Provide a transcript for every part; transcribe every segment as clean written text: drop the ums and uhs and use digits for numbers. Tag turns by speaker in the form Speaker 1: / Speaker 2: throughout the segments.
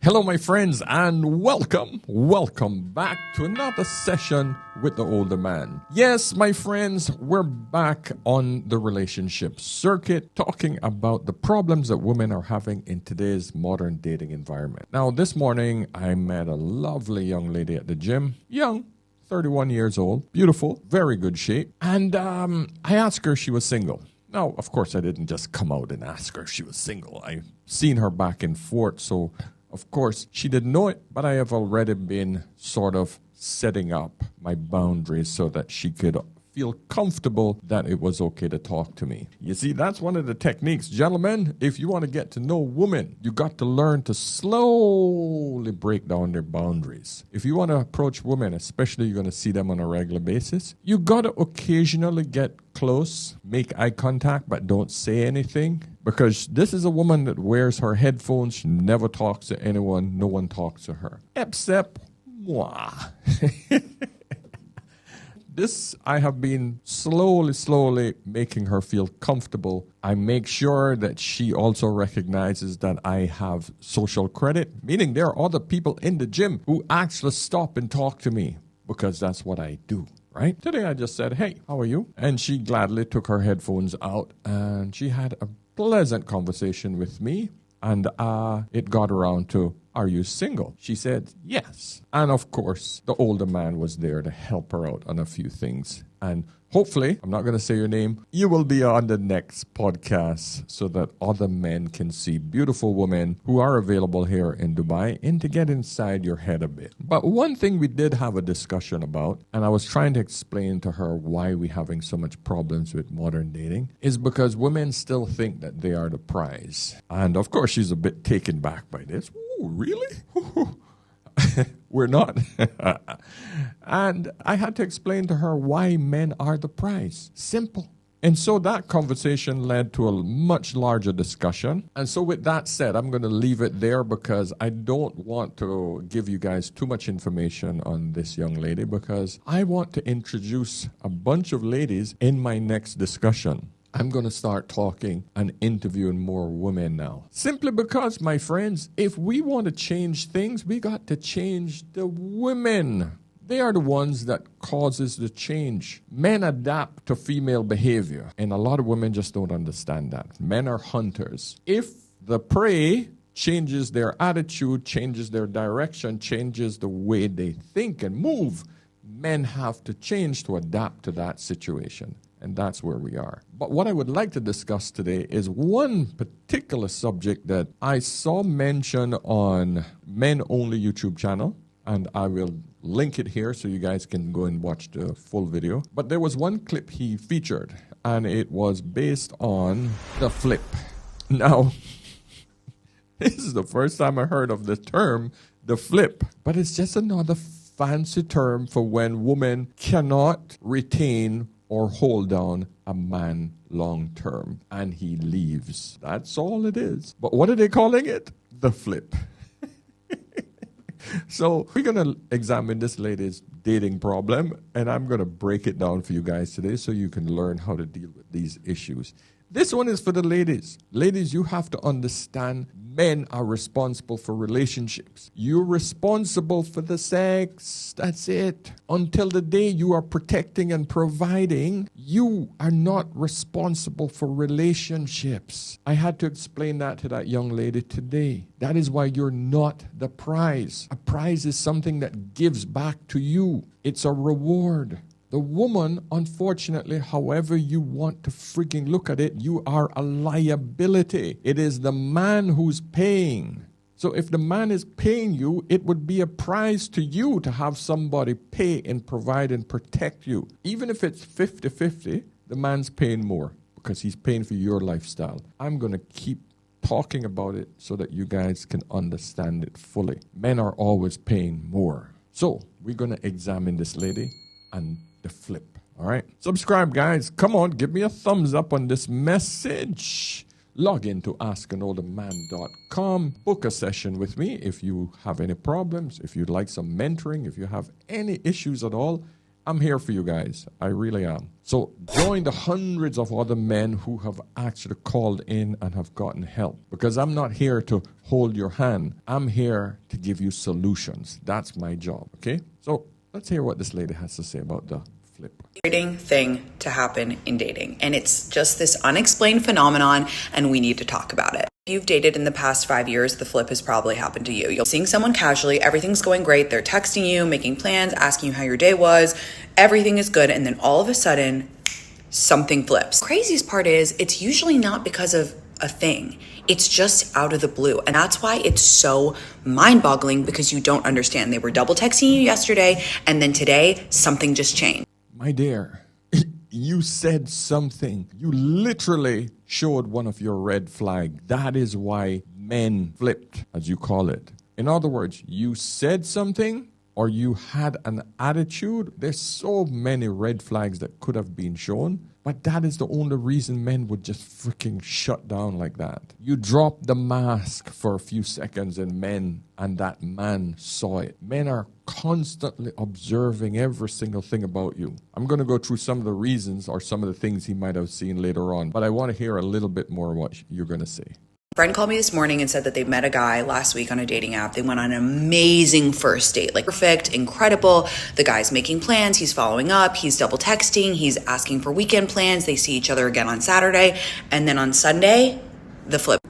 Speaker 1: Hello, my friends, and welcome back to another session with the older man. Yes, my friends, we're back on the relationship circuit talking about the problems that women are having in today's modern dating environment. Now, this morning, I met a lovely young lady at the gym, young, 31 years old, beautiful, very good shape, and I asked her if she was single. Now, of course, I didn't just come out and ask her if she was single. I've seen her back and forth, so of course, she didn't know it, but I have already been sort of setting up my boundaries so that she could feel comfortable that it was okay to talk to me. You see, that's one of the techniques. Gentlemen, if you want to get to know women, you got to learn to slowly break down their boundaries. If you want to approach women, especially you're going to see them on a regular basis, you got to occasionally get close, make eye contact, but don't say anything. Because this is a woman that wears her headphones, she never talks to anyone, no one talks to her. Except moi. This, I have been slowly making her feel comfortable. I make sure that she also recognizes that I have social credit, meaning there are other people in the gym who actually stop and talk to me because that's what I do. Right? Today I just said, hey, how are you? And she gladly took her headphones out and she had a pleasant conversation with me. And it got around to, are you single? She said, yes. And of course, the older man was there to help her out on a few things. And hopefully, I'm not going to say your name, you will be on the next podcast so that other men can see beautiful women who are available here in Dubai and to get inside your head a bit. But one thing we did have a discussion about, and I was trying to explain to her why we're having so much problems with modern dating, is because women still think that they are the prize. And of course, she's a bit taken back by this. Ooh, really? We're not. And I had to explain to her why men are the prize. Simple. And so that conversation led to a much larger discussion. And so with that said, I'm going to leave it there because I don't want to give you guys too much information on this young lady because I want to introduce a bunch of ladies in my next discussion. I'm going to start talking and interviewing more women now. Simply because, my friends, if we want to change things, we got to change the women. They are the ones that causes the change. Men adapt to female behavior, and a lot of women just don't understand that. Men are hunters. If the prey changes their attitude, changes their direction, changes the way they think and move, men have to change to adapt to that situation. And that's where we are. But what I would like to discuss today is one particular subject that I saw mentioned on Men Only YouTube channel. And I will link it here so you guys can go and watch the full video. But there was one clip he featured, and it was based on the flip. Now, this is the first time I heard of the term, the flip. But it's just another fancy term for when women cannot retain or hold down a man long term and he leaves. That's all it is. But what are they calling it? The flip. So we're going to examine this lady's dating problem and I'm going to break it down for you guys today so you can learn how to deal with these issues. This one is for the ladies. Ladies, you have to understand men are responsible for relationships. You're responsible for the sex. That's it. Until the day you are protecting and providing, you are not responsible for relationships. I had to explain that to that young lady today. That is why you're not the prize. A prize is something that gives back to you. It's a reward. The woman, unfortunately, however you want to freaking look at it, you are a liability. It is the man who's paying. So if the man is paying you, it would be a prize to you to have somebody pay and provide and protect you. Even if it's 50-50, the man's paying more because he's paying for your lifestyle. I'm going to keep talking about it so that you guys can understand it fully. Men are always paying more. So we're going to examine this lady and the flip. All right. Subscribe, guys. Come on. Give me a thumbs up on this message. Log in to askanolderman.com. Book a session with me if you have any problems, if you'd like some mentoring, if you have any issues at all. I'm here for you guys. I really am. So join the hundreds of other men who have actually called in and have gotten help. Because I'm not here to hold your hand. I'm here to give you solutions. That's my job, okay? So let's hear what this lady has to say about the flip.
Speaker 2: Thing to happen in dating, and it's just this unexplained phenomenon, and we need to talk about it. If you've dated in the past 5 years, the flip has probably happened to you. You're seeing someone casually, everything's going great, they're texting you, making plans, asking you how your day was, everything is good, and then all of a sudden something flips. The craziest part is it's usually not because of a thing. It's just out of the blue. And that's why it's so mind-boggling, because you don't understand. They were double texting you yesterday, and then today something just changed.
Speaker 1: My dear, you said something. You literally showed one of your red flags. That is why men flipped, as you call it. In other words, you said something or you had an attitude. There's so many red flags that could have been shown. But that is the only reason men would just freaking shut down like that. You dropped the mask for a few seconds and that man saw it. Men are constantly observing every single thing about you. I'm going to go through some of the reasons or some of the things he might have seen later on, but I want to hear a little bit more what you're going to say.
Speaker 2: A friend called me this morning and said that they met a guy last week on a dating app. They went on an amazing first date, like perfect, incredible. The guy's making plans. He's following up. He's double texting. He's asking for weekend plans. They see each other again on Saturday. And then on Sunday, the flip.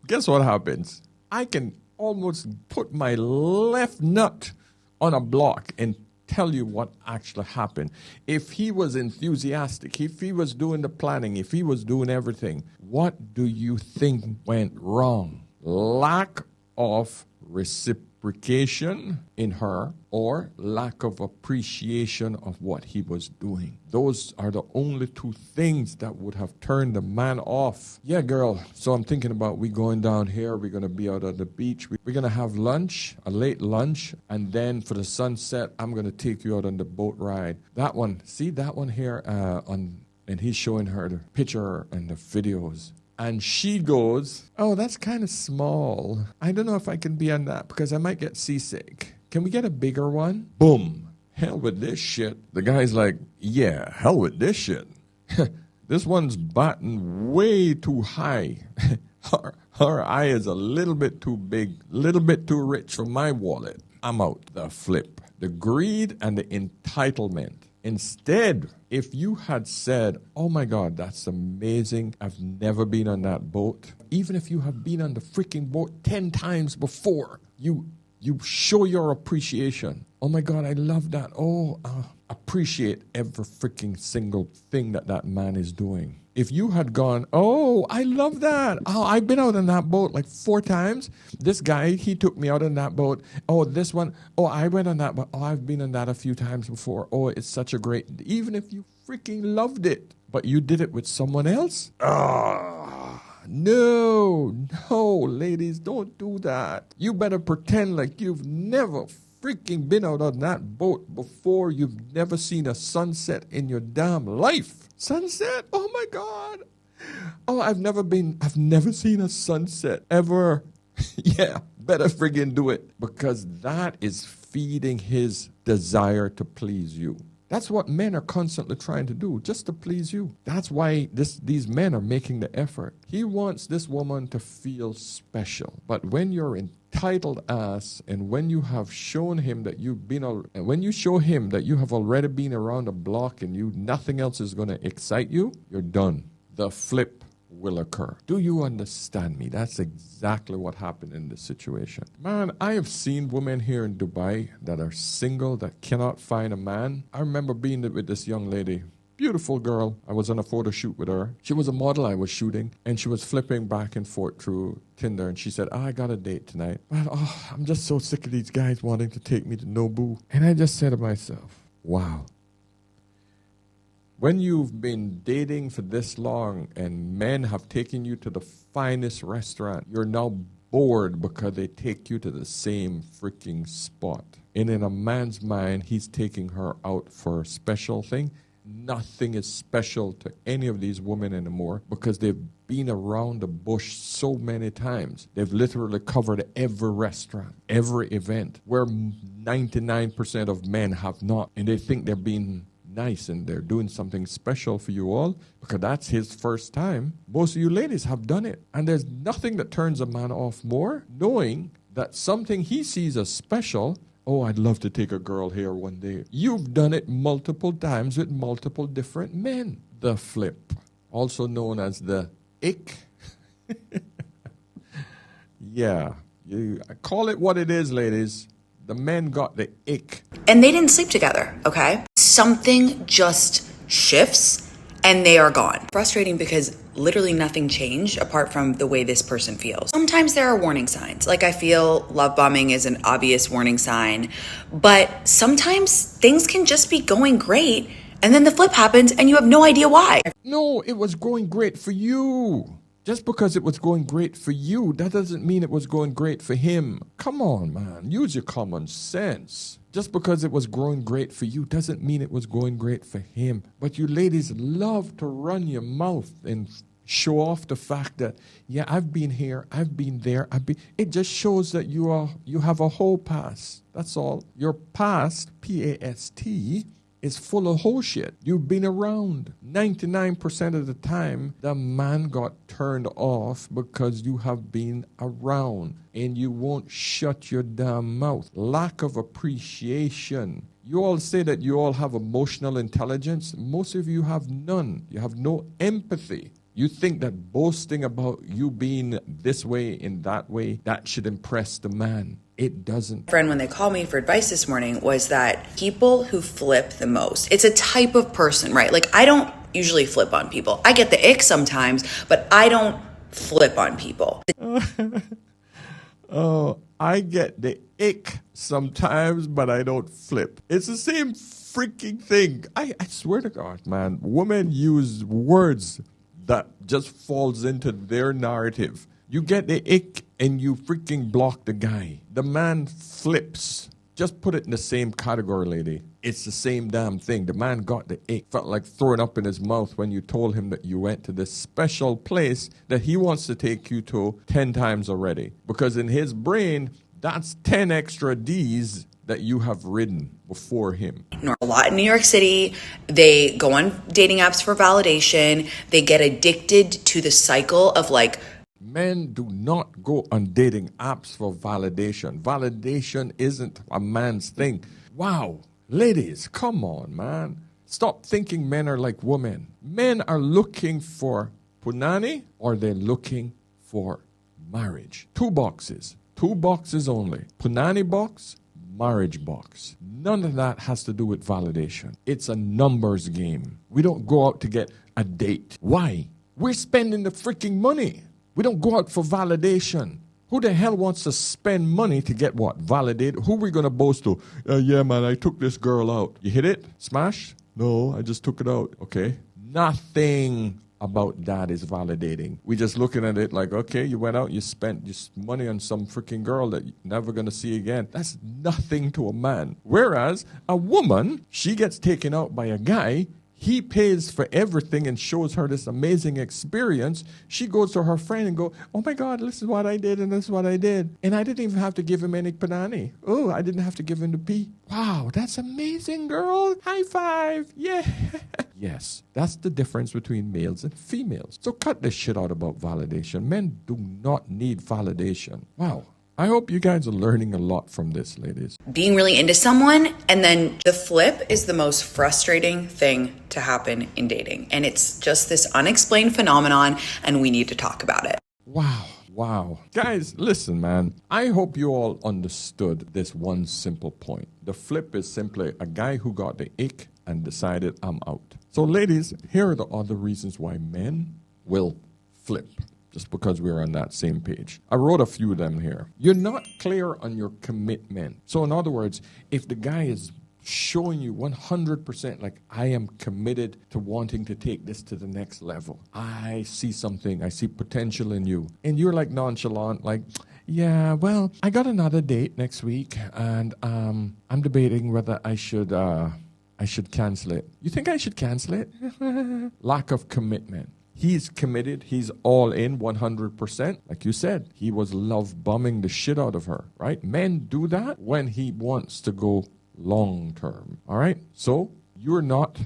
Speaker 1: Guess what happens? I can almost put my left nut on a block and tell you what actually happened. If he was enthusiastic, if he was doing the planning, if he was doing everything, what do you think went wrong? Lack of reciprocation in her or lack of appreciation of what he was doing. Those are the only two things that would have turned the man off. Yeah, girl, so I'm thinking about we going down here. We're going to be out at the beach. We're going to have lunch, a late lunch, and then for the sunset, I'm going to take you out on the boat ride. That one, see that one here and he's showing her the picture and the videos. And she goes, oh, that's kind of small. I don't know if I can be on that because I might get seasick. Can we get a bigger one? Boom. Hell with this shit. The guy's like, yeah, hell with this shit. This one's batting way too high. Her eye is a little bit too big, a little bit too rich for my wallet. I'm out. The flip. The greed and the entitlement. Instead, if you had said, oh my God, that's amazing. I've never been on that boat. Even if you have been on the freaking boat 10 times before, you show your appreciation. Oh my God, I love that. Appreciate every freaking single thing that man is doing. If you had gone, oh, I love that. Oh, I've been out on that boat like 4 times. This guy, he took me out on that boat. Oh, this one. Oh, I went on that boat. Oh, I've been on that a few times before. Oh, it's such a great, even if you freaking loved it, but you did it with someone else. No, ladies, don't do that. You better pretend like you've never freaking been out on that boat before. You've never seen a sunset in your damn life. Sunset? Oh my God. Oh, I've never seen a sunset ever. Yeah, better friggin' do it, because that is feeding his desire to please you. That's what men are constantly trying to do, just to please you. That's why these men are making the effort. He wants this woman to feel special. But when you're entitled ass, and when you have shown him that and when you show him that you have already been around the block and nothing else is going to excite you, you're done. The flip will occur. Do you understand me? That's exactly what happened in this situation. Man, I have seen women here in Dubai that are single, that cannot find a man. I remember being with this young lady. Beautiful girl. I was on a photo shoot with her. She was a model I was shooting, and she was flipping back and forth through Tinder, and she said, I got a date tonight. But I'm just so sick of these guys wanting to take me to Nobu. And I just said to myself, wow. When you've been dating for this long and men have taken you to the finest restaurant, you're now bored because they take you to the same freaking spot. And in a man's mind, he's taking her out for a special thing. Nothing is special to any of these women anymore because they've been around the bush so many times. They've literally covered every restaurant, every event, where 99% of men have not. And they think they're being nice and they're doing something special for you all because that's his first time. Most of you ladies have done it. And there's nothing that turns a man off more, knowing that something he sees as special. Oh, I'd love to take a girl here one day. You've done it multiple times with multiple different men. The flip, also known as the ick. Yeah, call it what it is, ladies. The men got the ick.
Speaker 2: And they didn't sleep together, okay? Something just shifts and they are gone. Frustrating because literally nothing changed apart from the way this person feels. Sometimes there are warning signs. Like I feel love bombing is an obvious warning sign, but sometimes things can just be going great and then the flip happens and you have no idea why.
Speaker 1: No, it was going great for you. Just because it was going great for you, that doesn't mean it was going great for him. Come on, man. Use your common sense. Just because it was going great for you doesn't mean it was going great for him. But you ladies love to run your mouth and show off the fact that, yeah, I've been here, I've been there, It just shows that you have a whole past. That's all. Your past, P-A-S-T, is full of whole shit. You've been around. 99% of the time, the man got turned off because you have been around and you won't shut your damn mouth. Lack of appreciation. You all say that you all have emotional intelligence. Most of you have none. You have no empathy. You think that boasting about you being this way and that way, that should impress the man. It doesn't.
Speaker 2: Friend, when they called me for advice this morning, was that people who flip the most, it's a type of person, right? Like I don't usually flip on people. I get the ick sometimes, but I don't flip on people.
Speaker 1: Oh, I get the ick sometimes, but I don't flip. It's the same freaking thing. I swear to God, man, women use words that just falls into their narrative. You get the ick and you freaking block the guy. The man flips. Just put it in the same category, lady. It's the same damn thing. The man got the ick. Felt like throwing up in his mouth when you told him that you went to this special place that he wants to take you to 10 times already. Because in his brain, that's 10 extra D's that you have ridden before him.
Speaker 2: A lot in New York City, they go on dating apps for validation. They get addicted to the cycle of like,
Speaker 1: men do not go on dating apps for validation. Validation isn't a man's thing. Wow. Ladies, come on, man. Stop thinking men are like women. Men are looking for punani or they're looking for marriage. Two boxes only. Punani box, marriage box. None of that has to do with validation. It's a numbers game. We don't go out to get a date. Why? We're spending the freaking money. We don't go out for validation. Who the hell wants to spend money to get what? Validated? Who are we going to boast to? Yeah, man, I took this girl out. You hit it? Smash? No, I just took it out. Okay. Nothing about that is validating. We're just looking at it like, okay, you went out, you spent just money on some freaking girl that you're never going to see again. That's nothing to a man. Whereas a woman, she gets taken out by a guy. He pays for everything and shows her this amazing experience. She goes to her friend and go, oh my God, this is what I did and this is what I did. And I didn't even have to give him any panani. Oh, I didn't have to give him the pee. Wow, that's amazing, girl. High five. Yeah. Yes, that's the difference between males and females. So cut this shit out about validation. Men do not need validation. Wow. I hope you guys are learning a lot from this, ladies.
Speaker 2: Being really into someone, and then the flip is the most frustrating thing to happen in dating. And it's just this unexplained phenomenon, and we need to talk about it.
Speaker 1: Wow. Guys, listen, man. I hope you all understood this one simple point. The flip is simply a guy who got the ick and decided I'm out. So, ladies, here are the other reasons why men will flip. Just because we're on that same page. I wrote a few of them here. You're not clear on your commitment. So in other words, if the guy is showing you 100% like, I am committed to wanting to take this to the next level. I see something. I see potential in you. And you're like nonchalant, like, yeah, well, I got another date next week and I'm debating whether I should cancel it. You think I should cancel it? Lack of commitment. He's committed. He's all in 100%. Like you said, he was love bombing the shit out of her, right? Men do that when he wants to go long term. All right? So you're not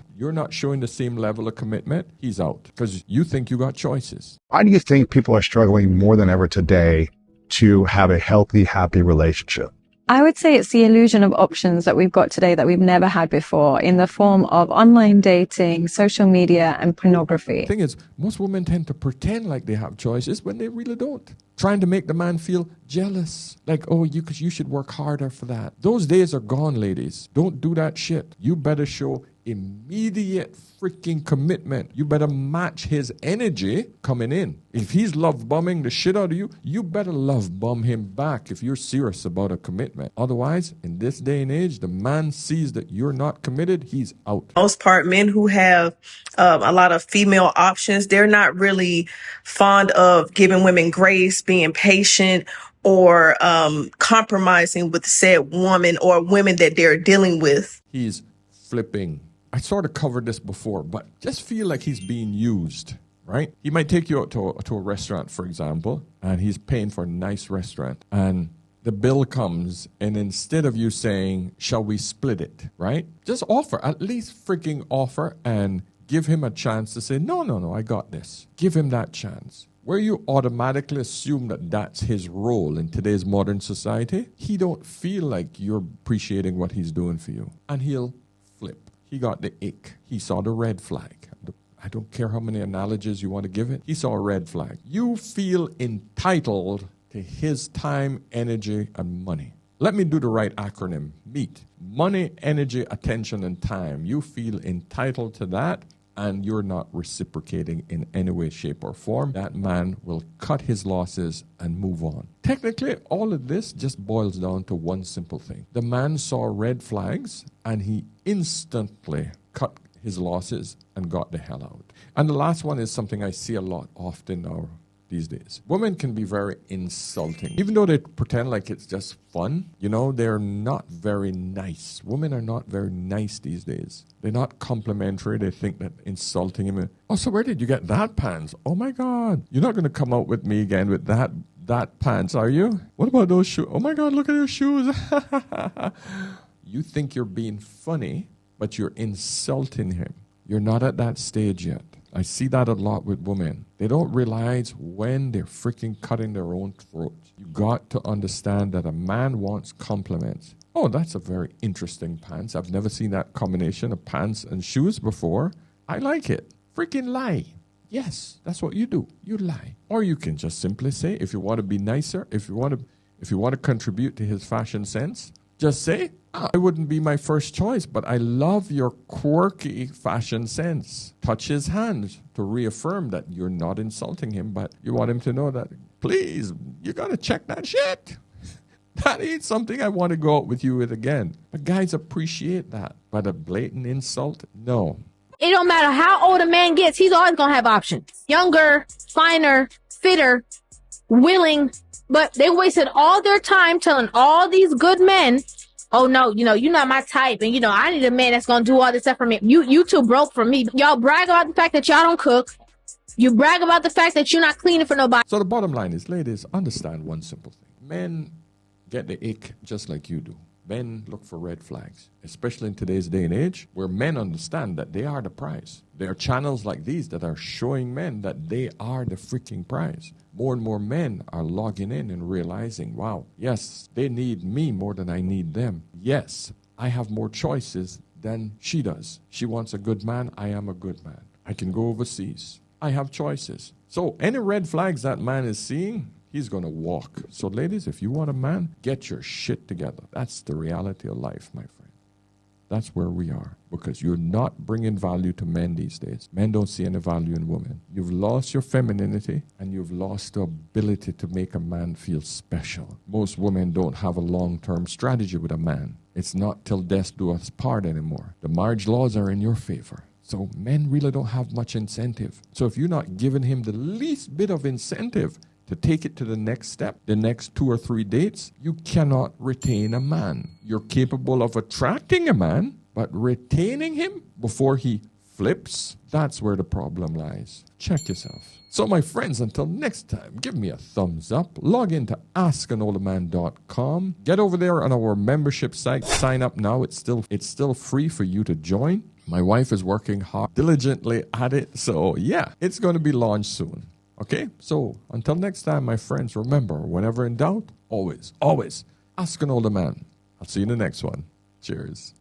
Speaker 1: showing the same level of commitment. He's out because you think you got choices.
Speaker 3: Why do you think people are struggling more than ever today to have a healthy, happy relationship?
Speaker 4: I would say it's the illusion of options that we've got today that we've never had before in the form of online dating, social media, and pornography.
Speaker 1: The thing is, most women tend to pretend like they have choices when they really don't. Trying to make the man feel jealous. Like, oh, you should work harder for that. Those days are gone, ladies. Don't do that shit. You better show immediate freaking commitment. You better match his energy coming in. If he's love bombing the shit out of you, you better love bomb him back if you're serious about a commitment. Otherwise, in this day and age, the man sees that you're not committed, he's out.
Speaker 5: Most part, men who have a lot of female options, they're not really fond of giving women grace, being patient, or compromising with said woman or women that they're dealing with.
Speaker 1: He's flipping. I sort of covered this before, but just feel like he's being used, right? He might take you out to a restaurant, for example, and he's paying for a nice restaurant. And the bill comes, and instead of you saying, shall we split it, right? Just offer, at least freaking offer, and give him a chance to say, no, I got this. Give him that chance. Where you automatically assume that that's his role in today's modern society, he don't feel like you're appreciating what he's doing for you. And he'll flip. He got the ick. He saw the red flag. I don't care how many analogies you want to give it. He saw a red flag. You feel entitled to his time, energy, and money. Let me do the right acronym. MEAT. Money, energy, attention, and time. You feel entitled to that, and you're not reciprocating in any way, shape, or form. That man will cut his losses and move on. Technically, all of this just boils down to one simple thing. The man saw red flags, and he instantly cut his losses and got the hell out. And the last one is something I see a lot often now these days. Women can be very insulting. Even though they pretend like it's just fun, they're not very nice. Women are not very nice these days. They're not complimentary. They think that insulting him. Oh, so where did you get that pants? Oh my God. You're not going to come out with me again with that pants, are you? What about those shoes? Oh my God, look at your shoes. You think you're being funny, but you're insulting him. You're not at that stage yet. I see that a lot with women. They don't realize when they're freaking cutting their own throats. You got to understand that a man wants compliments. Oh, that's a very interesting pants. I've never seen that combination of pants and shoes before. I like it. Freaking lie. Yes, that's what you do. You lie. Or you can just simply say, if you want to be nicer, if you want to contribute to his fashion sense, just say, I wouldn't be my first choice, but I love your quirky fashion sense. Touch his hand to reaffirm that you're not insulting him, but you want him to know that, please, you got to check that shit. That ain't something I want to go out with you with again. But guys appreciate that. But a blatant insult, no.
Speaker 6: It don't matter how old a man gets, he's always going to have options. Younger, finer, fitter, willing, but they wasted all their time telling all these good men, oh no, you're not my type, and I need a man that's gonna do all this stuff for me. You too broke for me. Y'all brag about the fact that y'all don't cook. You brag about the fact that you're not cleaning for nobody.
Speaker 1: So the bottom line is, ladies, understand one simple thing. Men get the ick just like you do. Men look for red flags, especially in today's day and age, where men understand that they are the prize. There are channels like these that are showing men that they are the freaking prize. More and more men are logging in and realizing, wow, yes, they need me more than I need them. Yes, I have more choices than she does. She wants a good man. I am a good man. I can go overseas. I have choices. So any red flags that man is seeing, he's going to walk. So ladies, if you want a man, get your shit together. That's the reality of life, my friend. That's where we are, because you're not bringing value to men these days. Men don't see any value in women. You've lost your femininity, and you've lost the ability to make a man feel special. Most women don't have a long-term strategy with a man. It's not till death do us part anymore. The marriage laws are in your favor. So men really don't have much incentive. So if you're not giving him the least bit of incentive to take it to the next step, the next 2 or 3 dates, you cannot retain a man. You're capable of attracting a man, but retaining him before he flips, that's where the problem lies. Check yourself. So my friends, until next time, give me a thumbs up. Log into askanolderman.com. Get over there on our membership site. Sign up now. It's still free for you to join. My wife is working hard, diligently at it. So yeah, it's going to be launched soon. Okay? So until next time, my friends, remember, whenever in doubt, always ask an older man. I'll see you in the next one. Cheers.